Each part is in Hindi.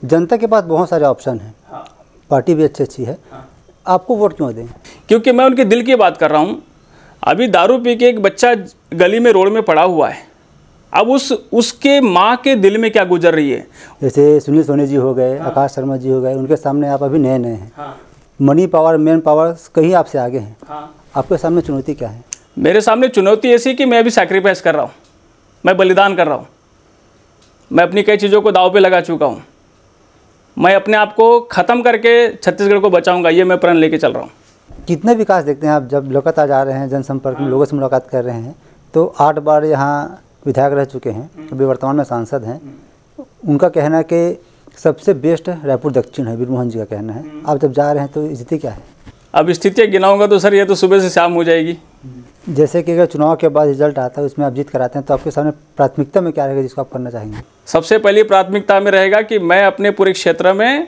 जनता के पास बहुत सारे ऑप्शन हैं, पार्टी भी अच्छी है, आपको वोट क्यों दें? क्योंकि मैं उनके दिल की बात कर रहा हूँ। अभी दारू पी के एक बच्चा गली में रोड में पड़ा हुआ है, अब उसके माँ के दिल में क्या गुजर रही है। जैसे सुनील सोनी जी हो गए, आकाश शर्मा जी हो गए, उनके सामने आप अभी नए हैं। मनी पावर, मैन पावर कहीं आपसे आगे हैं। आपके सामने चुनौती क्या है? मेरे सामने चुनौती ऐसी कि मैं अभी सैक्रिफाइस कर रहा हूँ, मैं बलिदान कर रहा हूँ, मैं अपनी कई चीज़ों को दांव पे लगा चुका हूँ। मैं अपने आप को ख़त्म करके छत्तीसगढ़ को बचाऊंगा, ये मैं प्रण लेके चल रहा हूँ। कितने विकास देखते हैं आप जब लगातार जा रहे हैं, जनसंपर्क में लोगों से मुलाकात कर रहे हैं? तो 8 बार यहाँ विधायक रह चुके हैं, अभी वर्तमान में सांसद हैं। उनका कहना है कि सबसे बेस्ट रायपुर दक्षिण है, वीरमोहन जी का कहना है। आप जब जा रहे हैं तो स्थिति क्या है? अब स्थितियाँ गिनाऊंगा तो सर ये तो सुबह से शाम हो जाएगी। जैसे कि अगर चुनाव के बाद रिजल्ट आता है, उसमें आप जीत कराते हैं, तो आपके सामने प्राथमिकता में क्या रहेगा जिसको आप करना चाहेंगे? सबसे पहली प्राथमिकता में रहेगा कि मैं अपने पूरे क्षेत्र में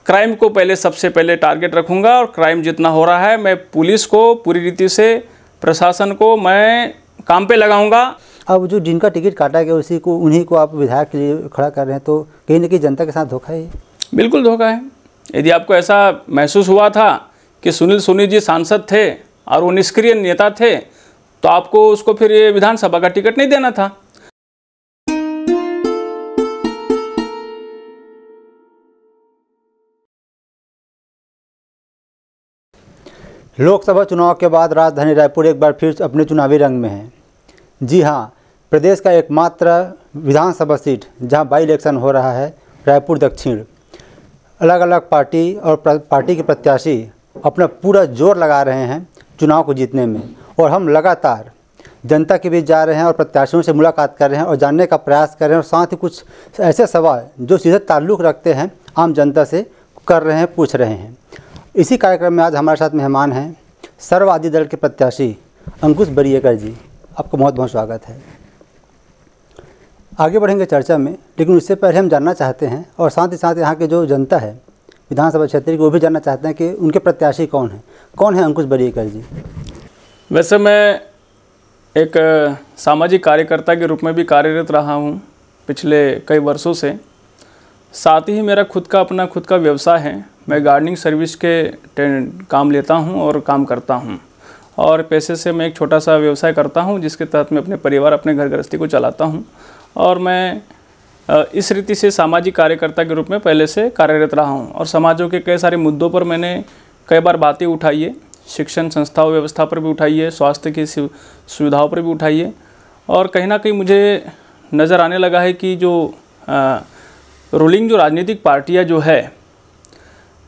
क्राइम को पहले सबसे पहले टारगेट रखूंगा, और क्राइम जितना हो रहा है मैं पुलिस को पूरी रीति से, प्रशासन को मैं काम पे लगाऊंगा। अब जो जिनका टिकट काटा गया उन्हीं को आप विधायक के लिए खड़ा कर रहे हैं, तो कहीं ना कहीं जनता के साथ धोखा है। बिल्कुल धोखा है। यदि आपको ऐसा महसूस हुआ था कि सुनील सोनी जी सांसद थे और वो निष्क्रिय नेता थे, तो आपको उसको फिर ये विधानसभा का टिकट नहीं देना था। लोकसभा चुनाव के बाद राजधानी रायपुर एक बार फिर अपने चुनावी रंग में है। जी हाँ, प्रदेश का एकमात्र विधानसभा सीट जहां बाई इलेक्शन हो रहा है, रायपुर दक्षिण। अलग अलग पार्टी और पार्टी के प्रत्याशी अपना पूरा जोर लगा रहे हैं चुनाव को जीतने में, और हम लगातार जनता के बीच जा रहे हैं और प्रत्याशियों से मुलाकात कर रहे हैं और जानने का प्रयास कर रहे हैं, और साथ ही कुछ ऐसे सवाल जो सीधे ताल्लुक़ रखते हैं आम जनता से कर रहे हैं, पूछ रहे हैं। इसी कार्यक्रम में आज हमारे साथ मेहमान हैं सर्ववादी दल के प्रत्याशी अंकुश बरिएकर जी। आपका बहुत बहुत स्वागत है। आगे बढ़ेंगे चर्चा में, लेकिन उससे पहले हम जानना चाहते हैं, और साथ ही साथ यहाँ के जो जनता है विधानसभा क्षेत्र की, वो भी जानना चाहते हैं कि उनके प्रत्याशी कौन हैं। कौन है अंकुश बरिएकर जी? वैसे मैं एक सामाजिक कार्यकर्ता के रूप में भी कार्यरत रहा हूँ पिछले कई वर्षों से। साथ ही मेरा अपना खुद का व्यवसाय है। मैं गार्डनिंग सर्विस के काम लेता हूँ और काम करता हूँ, और पैसे से मैं एक छोटा सा व्यवसाय करता हूँ जिसके तहत मैं अपने परिवार, अपने घर गृहस्थी को चलाता हूँ। और मैं इस रीति से सामाजिक कार्यकर्ता के रूप में पहले से कार्यरत रहा हूँ, और समाजों के कई सारे मुद्दों पर मैंने कई बार बातें उठाई है। शिक्षण संस्थाओं व्यवस्था पर भी उठाई है, स्वास्थ्य की सुविधाओं पर भी उठाई है। और कहीं ना कहीं मुझे नज़र आने लगा है कि जो रूलिंग जो राजनीतिक पार्टियाँ जो है,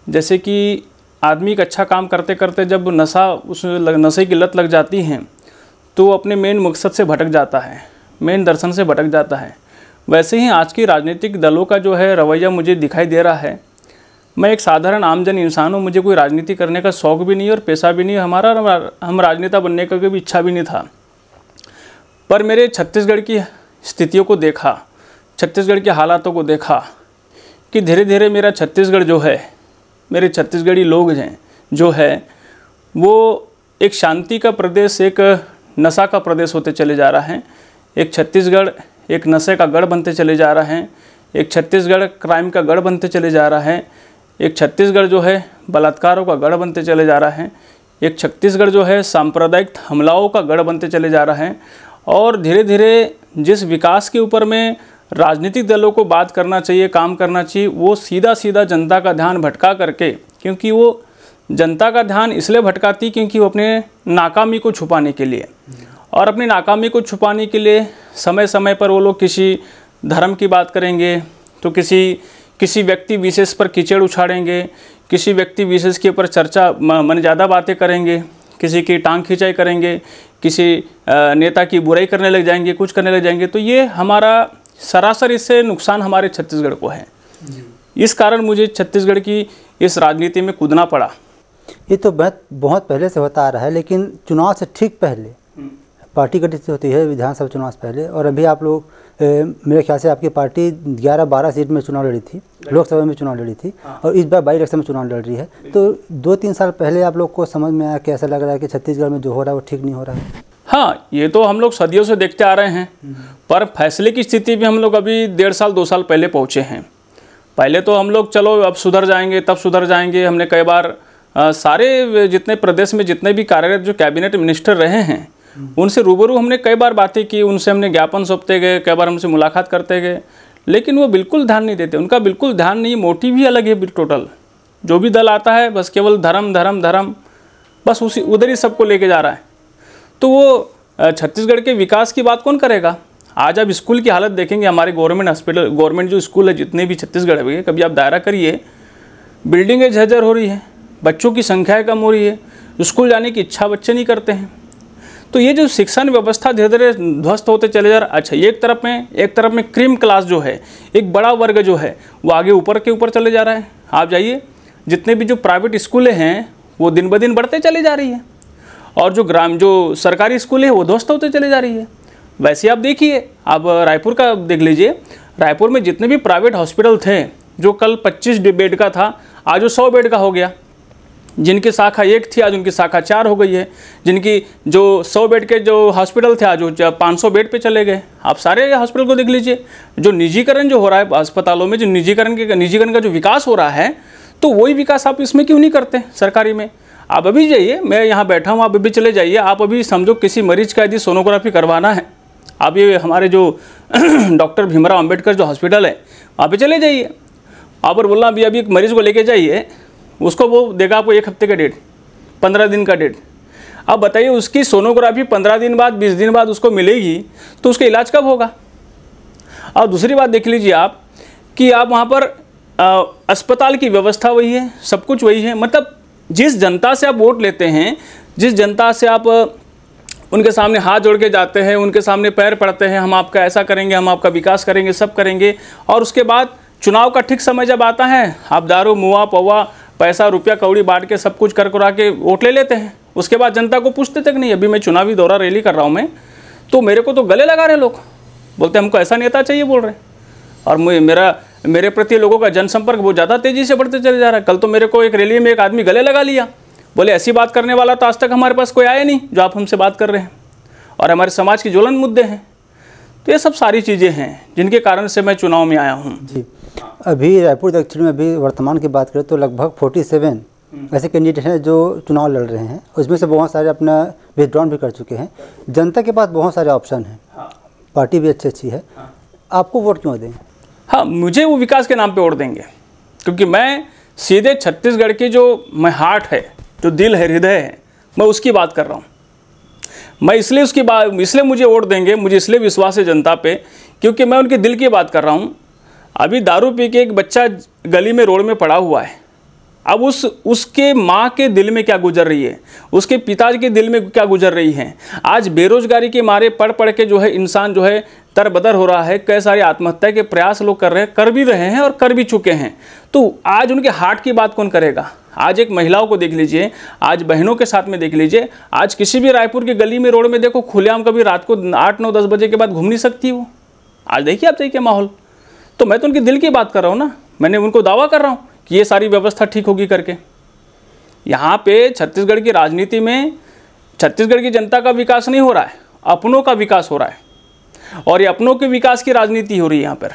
जैसे कि आदमी एक अच्छा काम करते करते जब नशे की लत लग जाती हैं तो वो अपने मेन मकसद से भटक जाता है, मेन दर्शन से भटक जाता है। वैसे ही आज की राजनीतिक दलों का जो है रवैया मुझे दिखाई दे रहा है। मैं एक साधारण आमजन इंसान हूँ, मुझे कोई राजनीति करने का शौक़ भी नहीं और पैसा भी नहीं हमारा, हम राजनेता बनने का भी इच्छा भी नहीं था। पर मेरे छत्तीसगढ़ की स्थितियों को देखा, छत्तीसगढ़ के हालातों को देखा कि धीरे धीरे मेरा छत्तीसगढ़ जो है, मेरे छत्तीसगढ़ी लोग हैं जो है, वो एक शांति का प्रदेश, एक नशा का प्रदेश होते चले जा रहा है। एक छत्तीसगढ़ एक नशे का गढ़ बनते चले जा रहा है। एक छत्तीसगढ़ क्राइम का गढ़ बनते चले जा रहा है। एक छत्तीसगढ़ जो है बलात्कारों का गढ़ बनते चले जा रहा है। एक छत्तीसगढ़ जो है सांप्रदायिक हमलाओं का गढ़ बनते चले जा रहा है। और धीरे धीरे जिस विकास के ऊपर में राजनीतिक दलों को बात करना चाहिए, काम करना चाहिए, वो सीधा सीधा जनता का ध्यान भटका करके, क्योंकि वो जनता का ध्यान इसलिए भटकाती क्योंकि वो अपने नाकामी को छुपाने के लिए, और अपनी नाकामी को छुपाने के लिए समय समय पर वो लोग किसी धर्म की बात करेंगे तो किसी व्यक्ति विशेष पर कीचड़ उछाड़ेंगे, किसी व्यक्ति विशेष के ऊपर चर्चा मन ज़्यादा बातें करेंगे, किसी की टांग खिंचाई करेंगे, किसी नेता की बुराई करने लग जाएंगे, कुछ करने लग जाएंगे। तो ये हमारा सरासर इससे नुकसान हमारे छत्तीसगढ़ को है। इस कारण मुझे छत्तीसगढ़ की इस राजनीति में कूदना पड़ा। ये तो बहुत पहले से होता आ रहा है, लेकिन चुनाव से ठीक पहले पार्टी गठित होती है विधानसभा चुनाव से पहले, और अभी आप लोग मेरे ख्याल से आपकी पार्टी 11-12 सीट में चुनाव लड़ी थी, लोकसभा में चुनाव लड़ी थी, और इस बार बाई इलेक्शन में चुनाव लड़ रही है। तो 2-3 साल पहले आप लोग को समझ में आया कि ऐसा लग रहा है कि छत्तीसगढ़ में जो हो रहा है वो ठीक नहीं हो रहा है? हाँ, ये तो हम लोग सदियों से देखते आ रहे हैं, पर फैसले की स्थिति भी हम लोग अभी 1.5 साल 2 साल पहले पहुँचे हैं। पहले तो हम लोग चलो अब सुधर जाएंगे, तब सुधर जाएंगे। हमने कई बार सारे जितने प्रदेश में जितने भी कार्यरत जो कैबिनेट मिनिस्टर रहे हैं उनसे रूबरू हमने कई बार बातें की, उनसे हमने ज्ञापन सौंपते गए, कई बार हमसे मुलाकात करते गए, लेकिन वो बिल्कुल ध्यान नहीं देते। उनका बिल्कुल ध्यान नहीं, मोटिव ही अलग है टोटल। जो भी दल आता है बस केवल धर्म धर्म धर्म, बस उसी उधर ही सबको लेके जा रहा है। तो वो छत्तीसगढ़ के विकास की बात कौन करेगा? आज आप स्कूल की हालत देखेंगे, हमारे गवर्नमेंट हॉस्पिटल, गवर्नमेंट जो स्कूल है जितने भी छत्तीसगढ़ में, कभी आप दायरा करिए, बिल्डिंगें झरझर हो रही है, बच्चों की संख्या कम हो रही है, स्कूल जाने की इच्छा बच्चे नहीं करते हैं। तो ये जो शिक्षण व्यवस्था धीरे धीरे ध्वस्त होते चले जा रहा है। अच्छा, एक तरफ में क्रीम क्लास जो है, एक बड़ा वर्ग जो है वो आगे ऊपर के ऊपर चले जा रहा है। आप जाइए, जितने भी जो प्राइवेट स्कूलें हैं वो दिन ब दिन बढ़ते चले जा रही है, और जो सरकारी स्कूल है वो ध्वस्त होते चले जा रही है। वैसे आप देखिए, आप रायपुर का देख लीजिए, रायपुर में जितने भी प्राइवेट हॉस्पिटल थे, जो कल 25 बेड का था आज वो 100 बेड का हो गया। जिनकी शाखा 1 थी आज उनकी शाखा 4 हो गई है। जिनकी जो 100 बेड के जो हॉस्पिटल थे आज वो 500 बेड पे चले गए। आप सारे हॉस्पिटल को देख लीजिए, जो निजीकरण जो हो रहा है अस्पतालों में, जो निजीकरण का जो विकास हो रहा है, तो वही विकास आप इसमें क्यों नहीं करते सरकारी में? आप अभी जाइए, मैं यहाँ बैठा हूँ, आप अभी चले जाइए, आप अभी समझो किसी मरीज का यदि सोनोग्राफी करवाना है, आप ये हमारे जो डॉक्टर भीमराव अंबेडकर जो हॉस्पिटल है वहाँ पे चले जाइए, आप पर बोलना अभी एक मरीज़ को लेके जाइए, उसको वो देगा आपको 1 हफ्ते का डेट, 15 दिन का डेट। अब बताइए उसकी सोनोग्राफी 15 दिन बाद 20 दिन बाद उसको मिलेगी तो उसका इलाज कब होगा? और दूसरी बात देख लीजिए आप कि आप वहाँ पर अस्पताल की व्यवस्था वही है, सब कुछ वही है। मतलब जिस जनता से आप वोट लेते हैं, जिस जनता से आप उनके सामने हाथ जोड़ के जाते हैं, उनके सामने पैर पड़ते हैं, हम आपका ऐसा करेंगे, हम आपका विकास करेंगे, सब करेंगे, और उसके बाद चुनाव का ठीक समय जब आता है आप दारू मुआ पौवा पैसा रुपया कौड़ी बांट के सब कुछ कर करा के वोट ले लेते हैं। उसके बाद जनता को पूछते तक नहीं। अभी मैं चुनावी दौरा रैली कर रहा हूँ मैं, तो मेरे को तो गले लगा रहे लोग, बोलते हमको ऐसा नेता चाहिए बोल रहे। और मेरे प्रति लोगों का जनसंपर्क बहुत ज़्यादा तेज़ी से बढ़ते चले जा रहा है। कल तो मेरे को एक रैली में एक आदमी गले लगा लिया, बोले ऐसी बात करने वाला तो आज तक हमारे पास कोई आया नहीं जो आप हमसे बात कर रहे हैं, और हमारे समाज की ज्वलन मुद्दे हैं। तो ये सब सारी चीज़ें हैं जिनके कारण से मैं चुनाव में आया हूँ। जी, अभी रायपुर दक्षिण में अभी वर्तमान की बात करें तो लगभग 47 ऐसे कैंडिडेट हैं जो चुनाव लड़ रहे हैं। उसमें से बहुत सारे अपना विथड्रॉन भी कर चुके हैं। जनता के पास बहुत सारे ऑप्शन हैं, पार्टी भी अच्छी है, आपको वोट क्यों दें? हाँ, मुझे वो विकास के नाम पे वोट देंगे, क्योंकि मैं सीधे छत्तीसगढ़ की जो मैं हार्ट है, जो दिल है, हृदय है, मैं उसकी बात कर रहा हूँ। मैं इसलिए मुझे वोट देंगे, मुझे इसलिए विश्वास है जनता पे, क्योंकि मैं उनके दिल की बात कर रहा हूँ। अभी दारू पी के एक बच्चा गली में रोड में पड़ा हुआ है, अब उसके माँ के दिल में क्या गुजर रही है, उसके पिताजी के दिल में क्या गुजर रही है। आज बेरोजगारी के मारे पढ़ के जो है इंसान जो है तरबदर हो रहा है। कई सारी आत्महत्या के प्रयास लोग कर भी रहे हैं और कर भी चुके हैं। तो आज उनके हार्ट की बात कौन करेगा? आज एक महिलाओं को देख लीजिए, आज बहनों के साथ में देख लीजिए, आज किसी भी रायपुर की गली में रोड में देखो, खुलेआम कभी रात को 8, 9, 10 बजे के बाद घूम नहीं सकती वो। आज देखिए आप क्या माहौल। तो मैं तो उनके दिल की बात कर रहा हूँ ना, मैंने उनको दावा कर रहा हूँ कि ये सारी व्यवस्था ठीक होगी करके। यहाँ पे छत्तीसगढ़ की राजनीति में छत्तीसगढ़ की जनता का विकास नहीं हो रहा है, अपनों का विकास हो रहा है, और ये अपनों के विकास की राजनीति हो रही है यहाँ पर।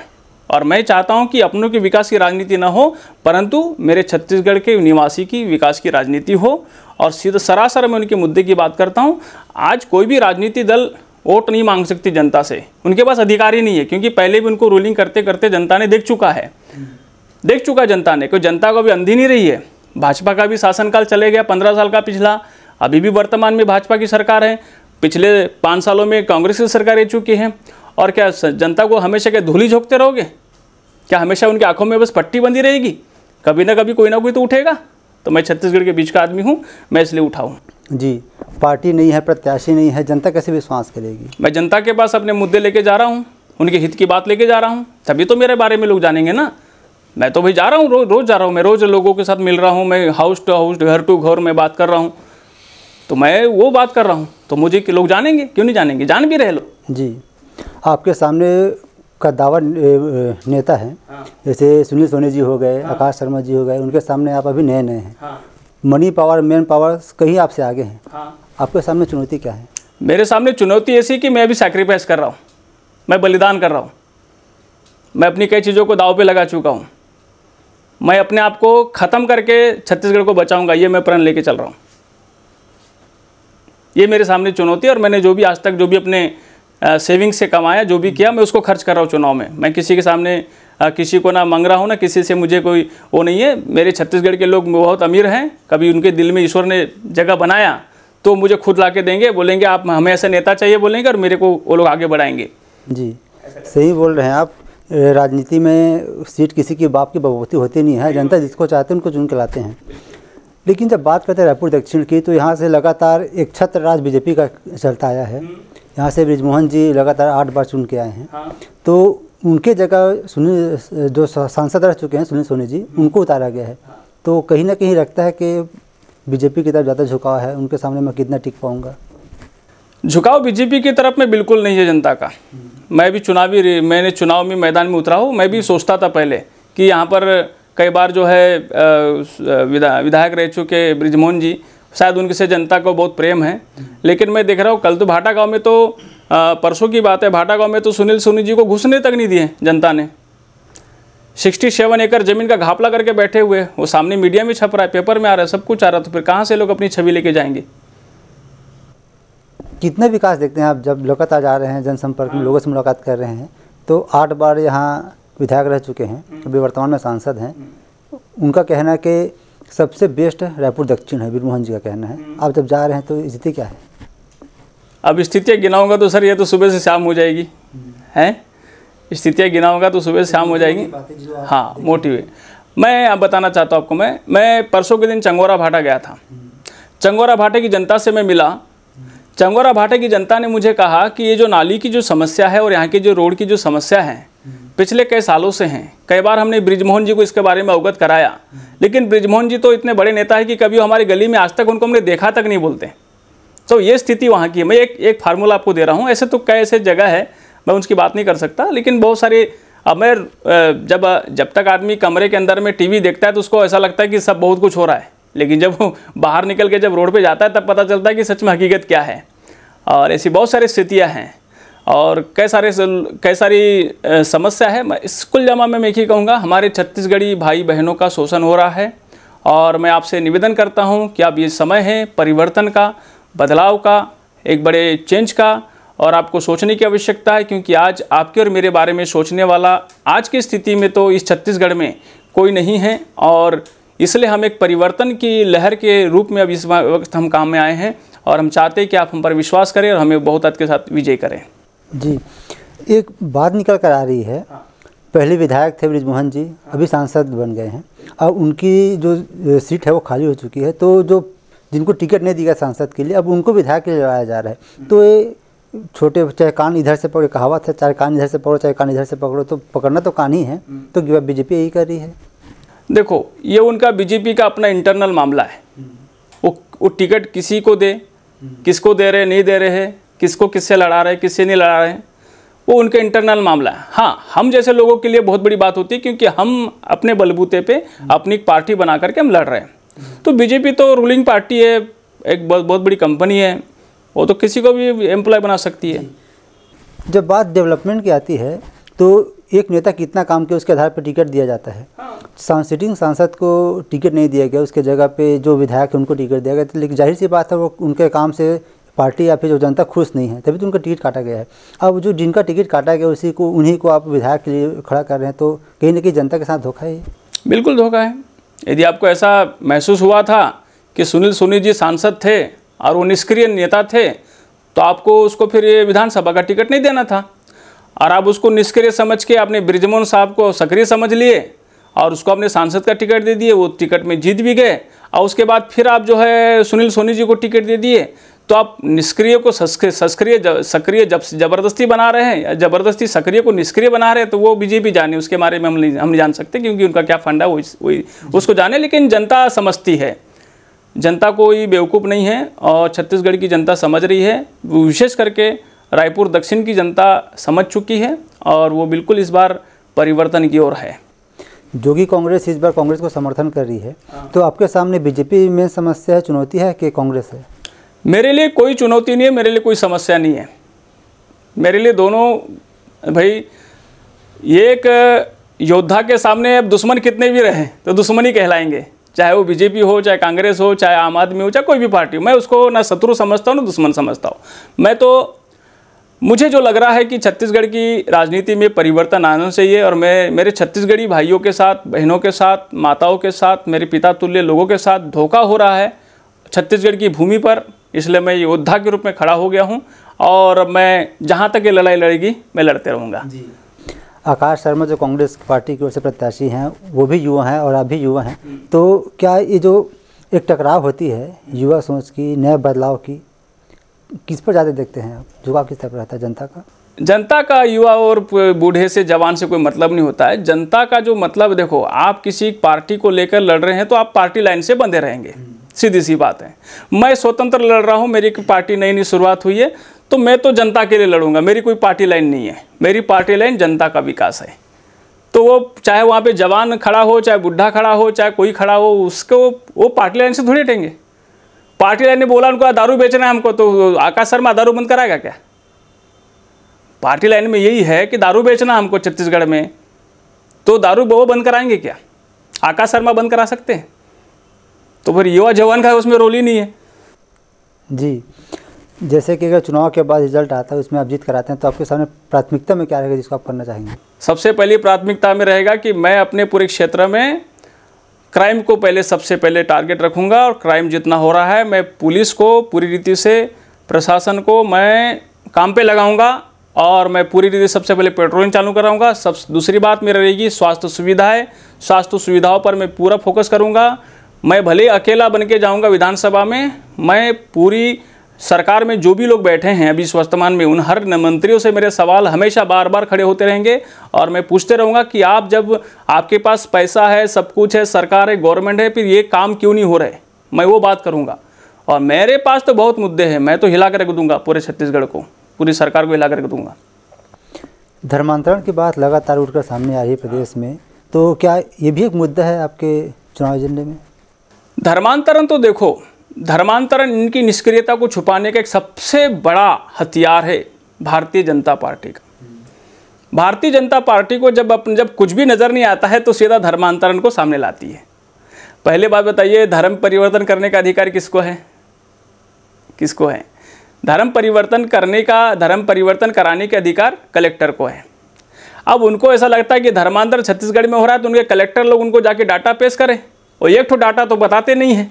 और मैं चाहता हूँ कि अपनों के विकास की राजनीति ना हो, परंतु मेरे छत्तीसगढ़ के निवासी की विकास की राजनीति हो। और सीधा सरासर मैं उनके मुद्दे की बात करता हूँ। आज कोई भी राजनीति दल वोट नहीं मांग सकती जनता से, उनके पास अधिकार ही नहीं है, क्योंकि पहले भी उनको रूलिंग करते करते जनता ने देख चुका जनता ने। कोई जनता को भी अंधी नहीं रही है। भाजपा का भी शासनकाल चले गया 15 साल का पिछला, अभी भी वर्तमान में भाजपा की सरकार है, पिछले 5 सालों में कांग्रेस की सरकार रह चुकी है। और क्या जनता को हमेशा क्या धूली झोंकते रहोगे? क्या हमेशा उनकी आंखों में बस पट्टी बंधी रहेगी? कभी ना कभी कोई ना कोई तो उठेगा। तो मैं छत्तीसगढ़ के बीच का आदमी हूँ, मैं इसलिए उठा हूँ। जी, पार्टी नहीं है, प्रत्याशी नहीं है, जनता कैसे विश्वास करेगी? मैं जनता के पास अपने मुद्दे लेके जा रहा हूँ, उनके हित की बात लेके जा रहा हूँ, तभी तो मेरे बारे में लोग जानेंगे ना। मैं तो भाई जा रहा हूँ, रोज़ जा रहा हूँ, मैं रोज़ लोगों के साथ मिल रहा हूँ, मैं हाउस टू हाउस, घर टू घर में बात कर रहा हूँ, तो मैं वो बात कर रहा हूँ, तो मुझे लोग जानेंगे, क्यों नहीं जानेंगे? जान भी रहे लोग। जी, आपके सामने का दावा नेता है, जैसे सुनील सोनी जी हो गए, आकाश शर्मा जी हो गए, उनके सामने आप अभी नए हैं। मनी पावर, मैन पावर कहीं आपसे आगे हैं। आपके सामने चुनौती क्या है? मेरे सामने चुनौती ऐसी कि मैं अभी सैक्रिफाइस कर रहा हूँ, मैं बलिदान कर रहा हूँ, मैं अपनी कई चीज़ों को दाव पे लगा चुका हूँ। मैं अपने आप को ख़त्म करके छत्तीसगढ़ को बचाऊंगा, ये मैं प्रण लेके चल रहा हूँ। ये मेरे सामने चुनौती है और मैंने जो भी आज तक जो भी अपने सेविंग से कमाया, जो भी किया, मैं उसको खर्च कर रहा हूँ चुनाव में। मैं किसी के सामने किसी को ना मांग रहा हूँ, ना किसी से मुझे कोई वो नहीं है। मेरे छत्तीसगढ़ के लोग बहुत अमीर हैं, कभी उनके दिल में ईश्वर ने जगह बनाया तो मुझे खुद ला के देंगे, बोलेंगे आप हमें ऐसा नेता चाहिए बोलेंगे, और मेरे को वो लोग आगे बढ़ाएंगे। जी सही बोल रहे हैं आप। राजनीति में सीट किसी की बाप की बबूती होती नहीं है, जनता जिसको चाहते हैं उनको चुन के लाते हैं। लेकिन जब बात करते हैं रायपुर दक्षिण की, तो यहाँ से लगातार एक छत्र राज बीजेपी का चलता आया है। यहाँ से बृजमोहन जी लगातार 8 बार चुन के आए हैं। तो उनके जगह सुनील, जो सांसद रह चुके हैं सुनील सोनी जी, उनको उतारा गया है। तो कहीं ना कहीं लगता है कि बीजेपी की तरफ ज़्यादा झुकाव है, उनके सामने मैं कितना टिक पाऊँगा? झुकाव बीजेपी की तरफ में बिल्कुल नहीं है जनता का। मैं भी मैंने चुनाव में मैदान में उतरा हूँ। मैं भी सोचता था पहले कि यहाँ पर कई बार जो है विधायक रह चुके बृजमोहन जी, शायद उनके से जनता को बहुत प्रेम है। लेकिन मैं देख रहा हूँ कल तो भाटा गांव में तो परसों की बात है, भाटा गांव में तो सुनील सोनी जी को घुसने तक नहीं दिए जनता ने। 67 एकड़ ज़मीन का घापला करके बैठे हुए, वो सामने मीडिया में छप रहा है, पेपर में आ रहा है, सब कुछ आ रहा है। तो फिर कहाँ से लोग अपनी छवि लेके जाएंगे? कितने विकास देखते हैं आप जब लगातार जा रहे हैं, जनसंपर्क में लोगों से मुलाकात कर रहे हैं? तो 8 बार यहाँ विधायक रह चुके हैं, अभी वर्तमान में सांसद हैं। उनका कहना है कि सबसे बेस्ट रायपुर दक्षिण है, बृजमोहन जी का कहना है। आप जब जा रहे हैं तो स्थिति क्या है? अब स्थितियाँ गिनाऊंगा तो सर ये तो सुबह से शाम हो जाएगी, हैं? स्थितियाँ गिनाऊंगा तो सुबह से शाम हो जाएगी। हाँ, मोटिव मैं अब बताना चाहता हूँ आपको। मैं परसों के दिन चंगोरा भाटा गया था। चंगोरा भाटे की जनता से मैं मिला। चंगोरा भाटे की जनता ने मुझे कहा कि ये जो नाली की जो समस्या है और यहाँ की जो रोड की जो समस्या है, पिछले कई सालों से हैं। कई बार हमने बृजमोहन जी को इसके बारे में अवगत कराया, लेकिन बृजमोहन जी तो इतने बड़े नेता है कि कभी हमारी गली में आज तक उनको हमने देखा तक नहीं बोलते। तो ये स्थिति वहाँ की है। मैं एक फार्मूला आपको दे रहा हूँ। ऐसे तो कई ऐसे जगह है, मैं उसकी बात नहीं कर सकता, लेकिन बहुत सारे। अब मैं जब तक आदमी कमरे के अंदर में टीवी देखता है तो उसको ऐसा लगता है कि सब बहुत कुछ हो रहा है, लेकिन जब वो बाहर निकल के जब रोड पे जाता है तब पता चलता है कि सच में हकीकत क्या है। और ऐसी बहुत सारी स्थितियाँ हैं और कई सारी समस्या है। मैं इस कुल जमा में एक ही कहूँगा, हमारे छत्तीसगढ़ी भाई बहनों का शोषण हो रहा है। और मैं आपसे निवेदन करता हूँ कि अब ये समय है परिवर्तन का, बदलाव का, एक बड़े चेंज का, और आपको सोचने की आवश्यकता है। क्योंकि आज आपके और मेरे बारे में सोचने वाला आज की स्थिति में तो इस छत्तीसगढ़ में कोई नहीं है, और इसलिए हम एक परिवर्तन की लहर के रूप में अब इस वक्त हम काम में आए हैं। और हम चाहते हैं कि आप हम पर विश्वास करें और हमें बहुत हद के साथ विजय करें। जी, एक बात निकल कर आ रही है। पहले विधायक थे बृजमोहन जी, अभी सांसद बन गए हैं। अब उनकी जो सीट है वो खाली हो चुकी है, तो जो जिनको टिकट नहीं दिया सांसद के लिए, अब उनको विधायक के लिए लड़ाया जा रहा है। तो ये छोटे, चाहे कान इधर से पकड़ो, कहावत है, चाहे कान इधर से पकड़ो चाहे कान इधर से पकड़ो, तो पकड़ना तो कान ही है। तो बीजेपी यही कर रही है। देखो, ये उनका बीजेपी का अपना इंटरनल मामला है। वो टिकट किसी को दे, किसको दे रहे नहीं दे रहे हैं, किसको किससे लड़ा रहे किससे नहीं लड़ा रहे, वो उनका इंटरनल मामला है। हाँ, हम जैसे लोगों के लिए बहुत बड़ी बात होती है, क्योंकि हम अपने बलबूते पे अपनी एक पार्टी बना करके हम लड़ रहे हैं। तो बीजेपी तो रूलिंग पार्टी है, एक बहुत बड़ी कंपनी है, वो तो किसी को भी एम्प्लॉय बना सकती है। जब बात डेवलपमेंट की आती है तो एक नेता कितना काम किया उसके आधार पर टिकट दिया जाता है। सिटिंग सांसद को टिकट नहीं दिया गया, उसके जगह पे जो विधायक है उनको टिकट दिया गया। लेकिन जाहिर सी बात है वो उनके काम से पार्टी या फिर जो जनता खुश नहीं है, तभी तो उनका टिकट काटा गया है। अब जो जिनका टिकट काटा गया उन्हीं को आप विधायक के लिए खड़ा कर रहे हैं, तो कहीं ना कहीं जनता के साथ धोखा है। बिल्कुल धोखा है। यदि आपको ऐसा महसूस हुआ था कि सुनील सोनी जी सांसद थे और वो निष्क्रिय नेता थे, तो आपको उसको फिर ये विधानसभा का टिकट नहीं देना था। और आप उसको निष्क्रिय समझ के आपने बृजमोहन साहब को सक्रिय समझ लिए और उसको अपने सांसद का टिकट दे दिए। वो टिकट में जीत भी गए, और उसके बाद फिर आप जो है सुनील सोनी जी को टिकट दे दिए। तो आप निष्क्रिय को सक्रिय जबरदस्ती बना रहे हैं, या जबरदस्ती सक्रिय को निष्क्रिय बना रहे हैं। तो वो बीजेपी जाने, उसके बारे में हम नहीं जान सकते, क्योंकि उनका क्या फंडा वो उसको जाने। लेकिन जनता समझती है, जनता कोई बेवकूफ़ नहीं है, और छत्तीसगढ़ की जनता समझ रही है। विशेष करके रायपुर दक्षिण की जनता समझ चुकी है, और वो बिल्कुल इस बार परिवर्तन की ओर है। जो कि कांग्रेस इस बार कांग्रेस को समर्थन कर रही है, तो आपके सामने बीजेपी में समस्या है, चुनौती है कि कांग्रेस है? मेरे लिए कोई चुनौती नहीं है, मेरे लिए कोई समस्या नहीं है। मेरे लिए दोनों भाई, ये एक योद्धा के सामने अब दुश्मन कितने भी रहे तो दुश्मन ही कहलाएंगे, चाहे वो बीजेपी हो, चाहे कांग्रेस हो, चाहे आम आदमी हो, चाहे कोई भी पार्टी हो। मैं उसको ना शत्रु समझता हूँ ना दुश्मन समझता हूँ। मुझे जो लग रहा है कि छत्तीसगढ़ की राजनीति में परिवर्तन आना चाहिए और मैं मेरे छत्तीसगढ़ी भाइयों के साथ, बहनों के साथ, माताओं के साथ, मेरे पिता तुल्य लोगों के साथ धोखा हो रहा है छत्तीसगढ़ की भूमि पर। इसलिए मैं योद्धा के रूप में खड़ा हो गया हूं और मैं जहां तक ये लड़ाई लड़ेगी मैं लड़ते रहूँगा। आकाश शर्मा जो कांग्रेस पार्टी की ओर से प्रत्याशी हैं, वो भी युवा हैं और आप भी युवा हैं, तो क्या ये जो एक टकराव होती है युवा सोच की, नए बदलाव की, किस पर ज़्यादा देखते हैं आप? झुकाव किस तरफ रहता है जनता का? जनता का युवा और बूढ़े से जवान से कोई मतलब नहीं होता है। जनता का जो मतलब, देखो, आप किसी पार्टी को लेकर लड़ रहे हैं तो आप पार्टी लाइन से बंधे रहेंगे, सीधी सी बात है। मैं स्वतंत्र लड़ रहा हूँ, मेरी पार्टी नई शुरुआत हुई है तो मैं तो जनता के लिए लड़ूंगा। मेरी कोई पार्टी लाइन नहीं है, मेरी पार्टी लाइन जनता का विकास है। तो वो चाहे वहाँ पे जवान खड़ा हो, चाहे बुढ़ा खड़ा हो, चाहे कोई खड़ा हो, उसको वो पार्टी लाइन से थोड़ी हटेंगे। पार्टी लाइन ने बोला उनको दारू बेचना है हमको, तो आकाश शर्मा दारू बंद कराएगा क्या? पार्टी लाइन में यही है कि दारू बेचना हमको छत्तीसगढ़ में, तो दारू वो बंद कराएंगे क्या? आकाश शर्मा बंद करा सकते हैं? तो फिर युवा जवान का उसमें रोल ही नहीं है। जी, जैसे कि अगर चुनाव के बाद रिजल्ट आता है उसमें आप जीत कराते हैं तो आपके सामने प्राथमिकता में क्या रहेगा जिसको आप करना चाहेंगे? सबसे पहली प्राथमिकता में रहेगा कि मैं अपने पूरे क्षेत्र में क्राइम को पहले सबसे पहले टारगेट रखूंगा और क्राइम जितना हो रहा है मैं पुलिस को पूरी रीति से, प्रशासन को मैं काम पे लगाऊंगा और मैं पूरी रीति से सबसे पहले पेट्रोलिंग चालू कराऊंगा। दूसरी बात मेरी रहेगी स्वास्थ्य सुविधाएं। स्वास्थ्य सुविधाओं पर मैं पूरा फोकस करूंगा। मैं भले अकेला बन के जाऊँगा विधानसभा में, मैं पूरी सरकार में जो भी लोग बैठे हैं अभी वर्तमान में, उन हर मंत्रियों से मेरे सवाल हमेशा बार बार खड़े होते रहेंगे और मैं पूछते रहूँगा कि आप जब आपके पास पैसा है, सब कुछ है, सरकार है, गवर्नमेंट है, फिर ये काम क्यों नहीं हो रहे? मैं वो बात करूँगा। और मेरे पास तो बहुत मुद्दे हैं, मैं तो हिला कर रख दूँगा पूरे छत्तीसगढ़ को, पूरी सरकार को हिला कर रख दूँगा। धर्मांतरण की बात लगातार उठकर सामने आ रही है प्रदेश में, तो क्या ये भी एक मुद्दा है आपके चुनाव एजेंडे में? धर्मांतरण तो देखो, धर्मांतरण इनकी निष्क्रियता को छुपाने का एक सबसे बड़ा हथियार है भारतीय जनता पार्टी का। भारतीय जनता पार्टी को जब कुछ भी नज़र नहीं आता है तो सीधा धर्मांतरण को सामने लाती है। पहले बात बताइए, धर्म परिवर्तन करने का अधिकार किसको है? किसको है? धर्म परिवर्तन कराने के अधिकार कलेक्टर को है। अब उनको ऐसा लगता है कि धर्मांतरण छत्तीसगढ़ में हो रहा है तो उनके कलेक्टर लोग उनको जाके डाटा पेश करें, और एक ठो डाटा तो बताते नहीं है,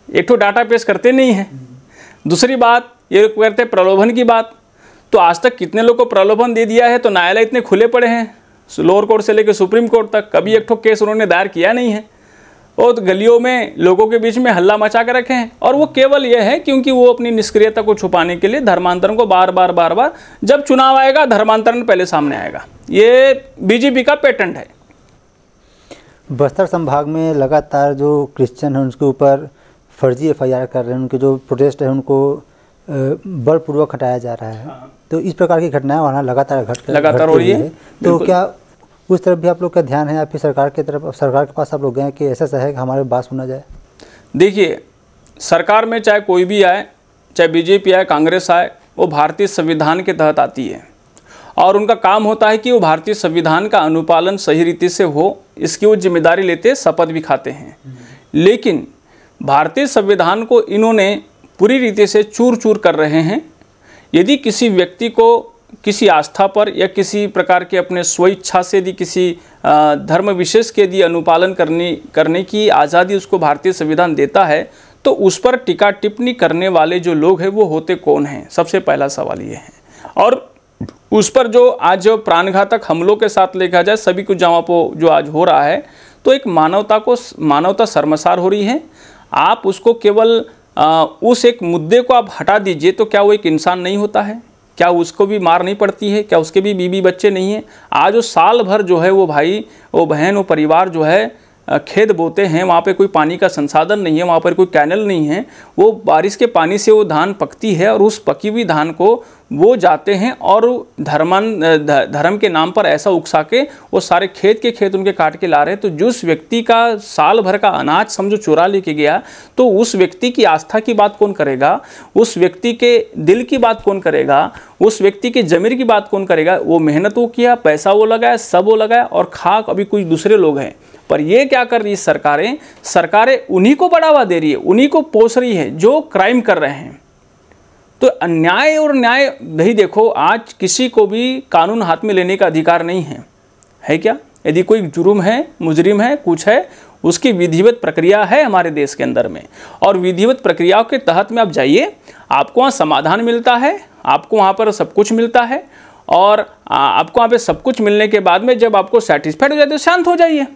एक तो डाटा पेश करते नहीं हैं। दूसरी बात ये करते प्रलोभन की बात, तो आज तक कितने लोग को प्रलोभन दे दिया है, तो न्यायालय इतने खुले पड़े हैं, लोअर कोर्ट से लेकर सुप्रीम कोर्ट तक, कभी एक ठो केस उन्होंने दायर किया नहीं है। और तो गलियों में लोगों के बीच में हल्ला मचा कर रखे हैं, और वो केवल ये है क्योंकि वो अपनी निष्क्रियता को छुपाने के लिए धर्मांतरण को बार बार जब चुनाव आएगा धर्मांतरण पहले सामने आएगा। ये बीजेपी का पेटेंट है। बस्तर संभाग में लगातार जो क्रिश्चियन हैं उनके ऊपर फर्जी एफआईआर कर रहे हैं, उनके जो प्रोटेस्ट है उनको बलपूर्वक हटाया जा रहा है। तो इस प्रकार की घटनाएं वहाँ लगातार हो रही है। तो क्या उस तरफ भी आप लोग का ध्यान है या फिर सरकार की तरफ, सरकार के पास आप लोग गए कि ऐसा है कि हमारी बात सुना जाए? देखिए, सरकार में चाहे कोई भी आए, चाहे बीजेपी आए, कांग्रेस आए, वो भारतीय संविधान के तहत आती है और उनका काम होता है कि वो भारतीय संविधान का अनुपालन सही रीति से हो, इसकी वो जिम्मेदारी लेते, शपथ भी खाते हैं। लेकिन भारतीय संविधान को इन्होंने पूरी रीति से चूर चूर कर रहे हैं। यदि किसी व्यक्ति को किसी आस्था पर या किसी प्रकार के अपने स्वेच्छा से यदि किसी धर्म विशेष के यदि अनुपालन करने की आज़ादी उसको भारतीय संविधान देता है, तो उस पर टीका टिप्पणी करने वाले जो लोग हैं वो होते कौन हैं? सबसे पहला सवाल ये है। और उस पर जो आज प्राणघातक हमलों के साथ देखा जाए, सभी कुछ जहाँ पर जो आज हो रहा है, तो एक मानवता शर्मसार हो रही है। आप उसको केवल उस एक मुद्दे को आप हटा दीजिए तो क्या वो एक इंसान नहीं होता है? क्या उसको भी मार नहीं पड़ती है? क्या उसके भी बीवी बच्चे नहीं हैं? आज वो साल भर जो है वो भाई, वो बहन, वो परिवार जो है खेत बोते हैं, वहाँ पे कोई पानी का संसाधन नहीं है, वहाँ पर कोई कैनल नहीं है, वो बारिश के पानी से वो धान पकती है और उस पकी हुई धान को वो जाते हैं और धर्म के नाम पर ऐसा उकसा के वो सारे खेत के खेत उनके काट के ला रहे हैं। तो जिस व्यक्ति का साल भर का अनाज समझो चुरा लेके गया, तो उस व्यक्ति की आस्था की बात कौन करेगा, उस व्यक्ति के दिल की बात कौन करेगा, उस व्यक्ति के ज़मीर की बात कौन करेगा। वो मेहनत वो किया, पैसा वो लगाया, सब वो लगाया, और खाक अभी कुछ दूसरे लोग हैं। पर ये क्या कर रही है सरकारें उन्हीं को बढ़ावा दे रही है, उन्हीं को पोस रही है जो क्राइम कर रहे हैं। तो अन्याय और न्याय नहीं, देखो आज किसी को भी कानून हाथ में लेने का अधिकार नहीं है क्या? यदि कोई जुर्म है, मुजरिम है, कुछ है, उसकी विधिवत प्रक्रिया है हमारे देश के अंदर में, और विधिवत प्रक्रियाओं के तहत में आप जाइए, आपको वहाँ समाधान मिलता है, आपको वहाँ पर सब कुछ मिलता है, और आपको वहाँ पे सब कुछ मिलने के बाद में जब आपको सेटिस्फाइड हो जाए तो शांत हो जाइए।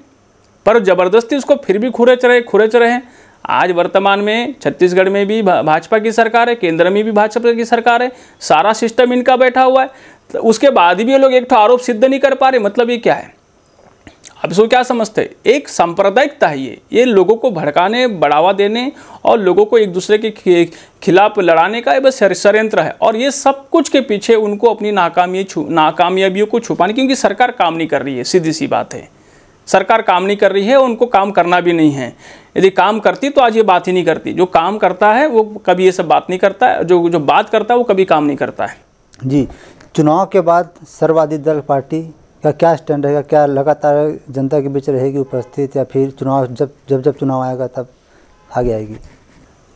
पर ज़बरदस्ती उसको फिर भी खुरेच रहे हैं। आज वर्तमान में छत्तीसगढ़ में भी भाजपा की सरकार है, केंद्र में भी भाजपा की सरकार है, सारा सिस्टम इनका बैठा हुआ है, तो उसके बाद भी ये लोग एक आरोप सिद्ध नहीं कर पा रहे। मतलब ये क्या है? अब इसको क्या समझते हैं? एक सांप्रदायिकता है ये लोगों को भड़काने, बढ़ावा देने और लोगों को एक दूसरे के खिलाफ लड़ाने का बस षड्यंत्र है। और ये सब कुछ के पीछे उनको अपनी नाकामयाबियों को छुपाने, क्योंकि सरकार काम नहीं कर रही है, सीधी सी बात है। सरकार काम नहीं कर रही है, उनको काम करना भी नहीं है। यदि काम करती तो आज ये बात ही नहीं करती। जो काम करता है वो कभी ये सब बात नहीं करता है, जो बात करता है वो कभी काम नहीं करता है। जी, चुनाव के बाद सर्ववादी दल पार्टी का क्या स्टैंड रहेगा? क्या लगातार जनता के बीच रहेगी उपस्थित, या फिर चुनाव जब चुनाव आएगा तब आगे आएगी?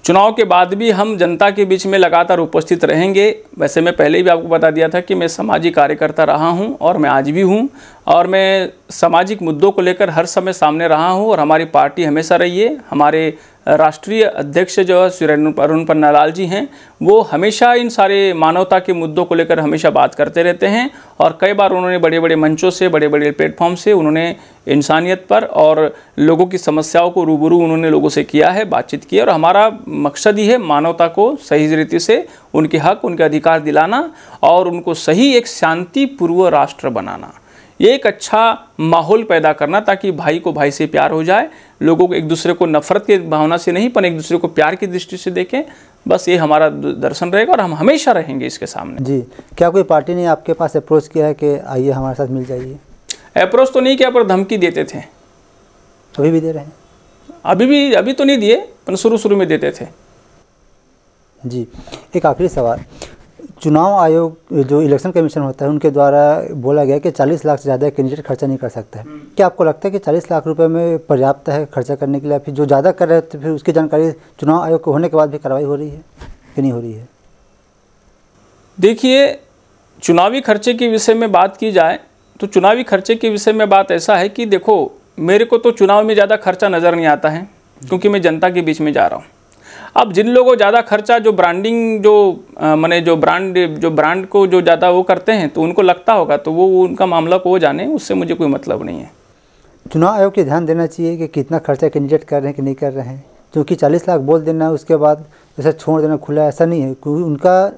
चुनाव के बाद भी हम जनता के बीच में लगातार उपस्थित रहेंगे। वैसे मैं पहले भी आपको बता दिया था कि मैं सामाजिक कार्यकर्ता रहा हूं, और मैं आज भी हूं, और मैं सामाजिक मुद्दों को लेकर हर समय सामने रहा हूं, और हमारी पार्टी हमेशा रही है। हमारे राष्ट्रीय अध्यक्ष जो श्री अरुण पन्नालाल जी हैं, वो हमेशा इन सारे मानवता के मुद्दों को लेकर हमेशा बात करते रहते हैं, और कई बार उन्होंने बड़े बड़े मंचों से, बड़े बड़े प्लेटफॉर्म से उन्होंने इंसानियत पर और लोगों की समस्याओं को रूबरू उन्होंने लोगों से किया है, बातचीत की है। और हमारा मकसद ही है मानवता को सही रीति से उनके हक, उनके अधिकार दिलाना, और उनको सही एक शांतिपूर्व राष्ट्र बनाना, एक अच्छा माहौल पैदा करना, ताकि भाई को भाई से प्यार हो जाए, लोगों को एक दूसरे को नफरत की भावना से नहीं, पर एक दूसरे को प्यार की दृष्टि से देखें। बस ये हमारा दर्शन रहेगा, और हम हमेशा रहेंगे इसके सामने। जी, क्या कोई पार्टी ने आपके पास अप्रोच किया है कि आइए हमारे साथ मिल जाइए? अप्रोच तो नहीं किया, पर धमकी देते थे। अभी भी दे रहे हैं? अभी तो नहीं दिए, पर शुरू में देते थे। जी, एक आखिरी सवाल। चुनाव आयोग जो इलेक्शन कमीशन होता है, उनके द्वारा बोला गया कि 40 लाख से ज़्यादा कैंडिडेट खर्चा नहीं कर सकता है। क्या आपको लगता है कि 40 लाख रुपए में पर्याप्त है खर्चा करने के लिए? फिर जो ज़्यादा कर रहे हैं तो फिर उसकी जानकारी चुनाव आयोग को होने के बाद भी कार्रवाई हो रही है कि नहीं हो रही है? देखिए, चुनावी खर्चे के विषय में बात की जाए तो चुनावी खर्चे के विषय में बात ऐसा है कि देखो, मेरे को तो चुनाव में ज़्यादा खर्चा नज़र नहीं आता है, क्योंकि मैं जनता के बीच में जा रहा हूँ। अब जिन लोगों को ज़्यादा खर्चा, जो ब्रांडिंग, जो ब्रांड को जो ज़्यादा वो करते हैं, तो उनको लगता होगा, तो वो उनका मामला को वो जाने, उससे मुझे कोई मतलब नहीं है। चुनाव आयोग को ध्यान देना चाहिए कि कितना खर्चा कैंडिडेट कर रहे हैं कि नहीं कर रहे हैं, क्योंकि 40 लाख बोल देना है उसके बाद जैसे छोड़ देना खुला, ऐसा नहीं है। क्योंकि उनका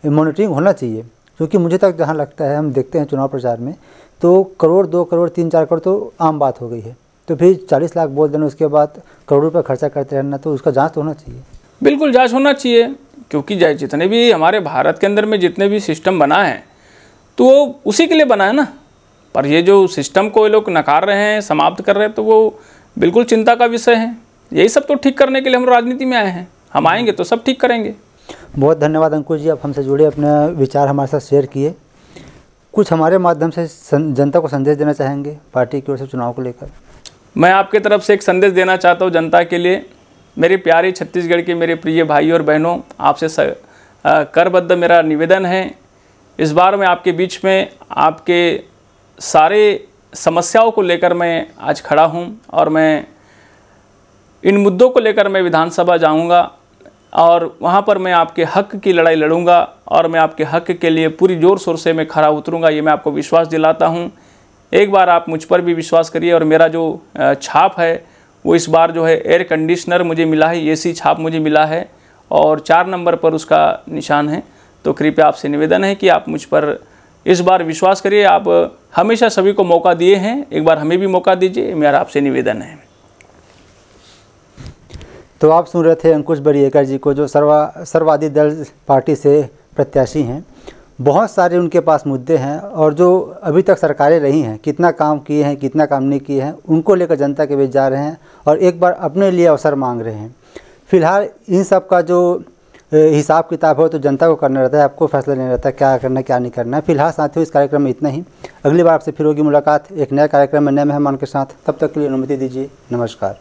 मॉनिटरिंग होना चाहिए, क्योंकि मुझे तक जहाँ लगता है, हम देखते हैं चुनाव प्रचार में तो करोड़, 2 करोड़, 3-4 करोड़ तो आम बात हो गई है। तो फिर 40 लाख बोल देना, उसके बाद करोड़ रुपये खर्चा करते रहना, तो उसका जाँच तो होना चाहिए। बिल्कुल जांच होना चाहिए, क्योंकि जितने भी हमारे भारत के अंदर में जितने भी सिस्टम बना है, तो वो उसी के लिए बना है ना। पर ये जो सिस्टम को ये लोग नकार रहे हैं, समाप्त कर रहे हैं, तो वो बिल्कुल चिंता का विषय है। यही सब तो ठीक करने के लिए हम राजनीति में आए हैं। हम आएंगे तो सब ठीक करेंगे। बहुत धन्यवाद अंकुश जी, आप हमसे जुड़े, अपने विचार हमारे साथ शेयर किए। कुछ हमारे माध्यम से जनता को संदेश देना चाहेंगे पार्टी की ओर से चुनाव को लेकर? मैं आपके तरफ से एक संदेश देना चाहता हूँ जनता के लिए। मेरे प्यारे छत्तीसगढ़ के मेरे प्रिय भाई और बहनों, आपसे करबद्ध मेरा निवेदन है, इस बार मैं आपके बीच में आपके सारे समस्याओं को लेकर मैं आज खड़ा हूं, और मैं इन मुद्दों को लेकर मैं विधानसभा जाऊंगा, और वहां पर मैं आपके हक की लड़ाई लड़ूंगा, और मैं आपके हक के लिए पूरी ज़ोर शोर से मैं खड़ा उतरूंगा। ये मैं आपको विश्वास दिलाता हूं। एक बार आप मुझ पर भी विश्वास करिए, और मेरा जो छाप है वो इस बार जो है एयर कंडीशनर मुझे मिला है, एसी छाप मुझे मिला है, और 4 नंबर पर उसका निशान है। तो कृपया आपसे निवेदन है कि आप मुझ पर इस बार विश्वास करिए। आप हमेशा सभी को मौका दिए हैं, एक बार हमें भी मौका दीजिए, मेरा आपसे निवेदन है। तो आप सुन रहे थे अंकुश बरिएकर जी को, जो सर्ववादी दल पार्टी से प्रत्याशी हैं। बहुत सारे उनके पास मुद्दे हैं और जो अभी तक सरकारें रही हैं, कितना काम किए हैं, कितना काम नहीं किए हैं, उनको लेकर जनता के बीच जा रहे हैं और एक बार अपने लिए अवसर मांग रहे हैं। फिलहाल इन सब का जो हिसाब किताब हो तो जनता को करना रहता है, आपको फैसला लेना रहता है क्या करना क्या नहीं करना है। फिलहाल साथियों इस कार्यक्रम में इतना ही। अगली बार आपसे फिर होगी मुलाकात एक नए कार्यक्रम में नए मेहमान के साथ। तब तक के लिए अनुमति दीजिए। नमस्कार।